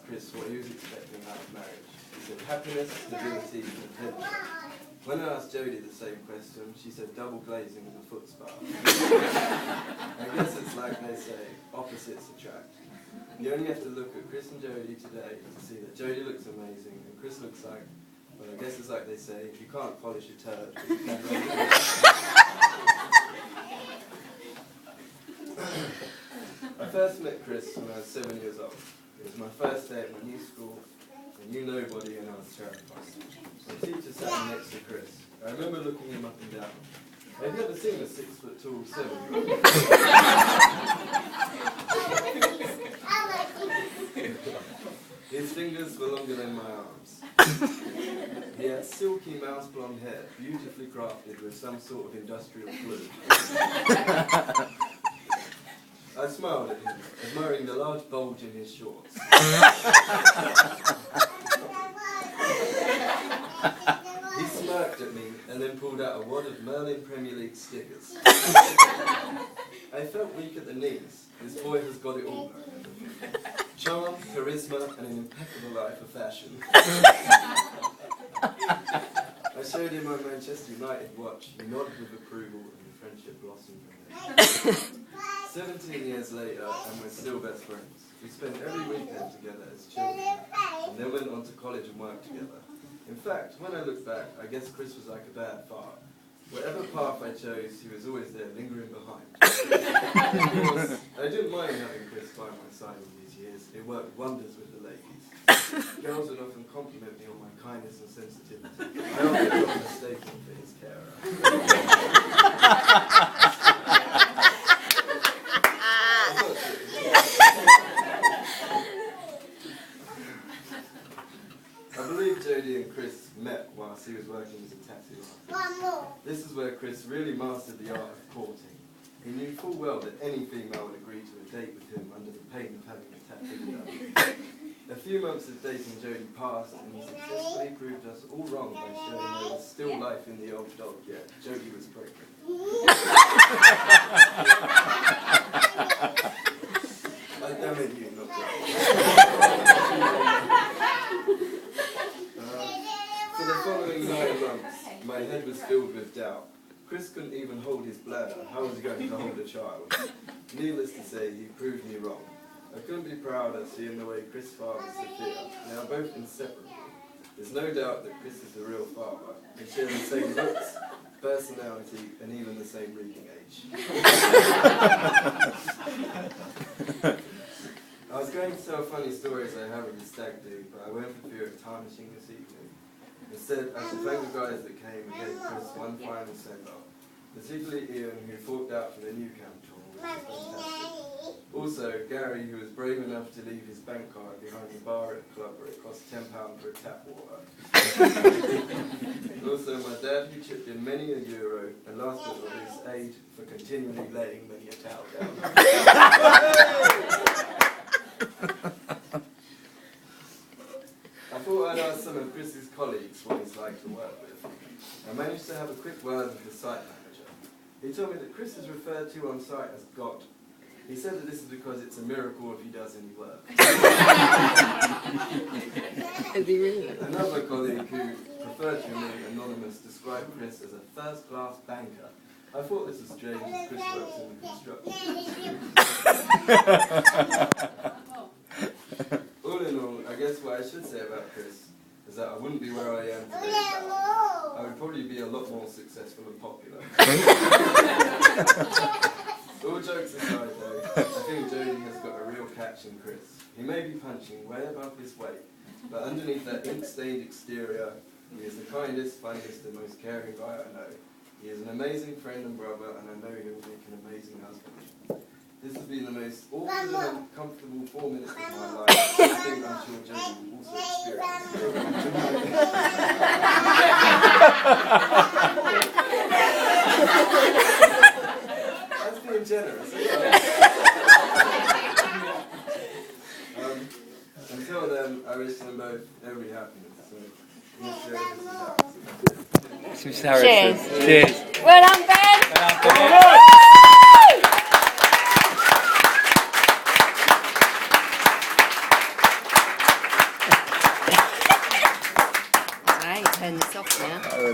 asked Chris what he was expecting out of marriage. He said happiness, stability, and adventure. When I asked Jodie the same question, she said double glazing and a foot spa. I guess it's like they say, opposites attract. You only have to look at Chris and Jodie today to see that Jodie looks amazing and Chris looks like, well, I guess it's like they say, if you can't polish a turd, you can I first met Chris when I was 7 years old. It was my first day at my new school. I knew nobody and I was terrified. My teacher sat next to Chris. I remember looking him up and down. I'd never seen a 6-foot-tall 7-year-old. His fingers were longer than my arms. He had silky mouse blonde hair, beautifully crafted with some sort of industrial glue. I smiled at him, admiring the large bulge in his shorts. He smirked at me and then pulled out a wad of Merlin Premier League stickers. I felt weak at the knees. This boy has got it all. Charm, charisma, and an impeccable eye for fashion. I showed him my Manchester United watch. He nodded with approval and the friendship blossomed from there. 17 years later, and we're still best friends. We spent every weekend together as children, and then went on to college and worked together. In fact, when I look back, I guess Chris was like a bad fart. Whatever path I chose, he was always there, lingering behind. Of course, I didn't mind having Chris by my side all these years. It worked wonders with the ladies. Girls would often compliment me on my kindness and sensitivity. I often got mistaken for his carer. I believe Jodie and Chris met whilst he was working as a taxi driver. This is where Chris really mastered the art of courting. He knew full well that any female would agree to a date with him under the pain of having a tattoo done. A few months of dating Jodie passed, and he successfully proved us all wrong by showing there was still life in the old dog, yet Jodie was pregnant. Damn it, you, not that. For the following 9 months, my head was filled with doubt. Chris couldn't even hold his bladder. How was he going to hold a child? Needless to say, he proved me wrong. I couldn't be prouder seeing the way Chris fathers Sophia. They are both inseparable. There's no doubt that Chris is the real father. They share the same looks, personality, and even the same reading age. I was going to tell funny stories I have with the stag do, but I won't for fear of tarnishing this evening. Instead, I should thank the guys that came and gave Chris one final send-off, particularly Ian, who forked out for the New Camp tour, which was fantastic. Also, Gary, who was brave enough to leave his bank card behind the bar at the club where it cost £10 for a tap water. Also, my dad, who chipped in many a euro, and last but not least, aid for continually laying many a towel down. I thought I'd ask some of Chris's colleagues what he's like to work with. I managed to have a quick word with the site manager. He told me that Chris is referred to on site as God. He said that this is because it's a miracle if he does any work. Is he really? Another colleague who preferred to remain anonymous described Chris as a first-class banker. I thought this was strange as Chris works in the construction. All in all, I guess what I should say about Chris is that I wouldn't be where I am today. I would probably be a lot more successful and popular. All jokes aside though, I think Jodie has got a real catch in Chris. He may be punching way above his weight, but underneath that ink-stained exterior, he is the kindest, funniest and most caring guy I know. He is an amazing friend and brother, and I know he will make an amazing husband. This has been the most awkward and uncomfortable 4 minutes of my life. I think I'm sure Jodie will also experience. That's being generous. Until then, I wish them both every happiness. So, Mr. Harrison. Cheers. Well done, Ben. Well done, Ben. Okay, turn this off now.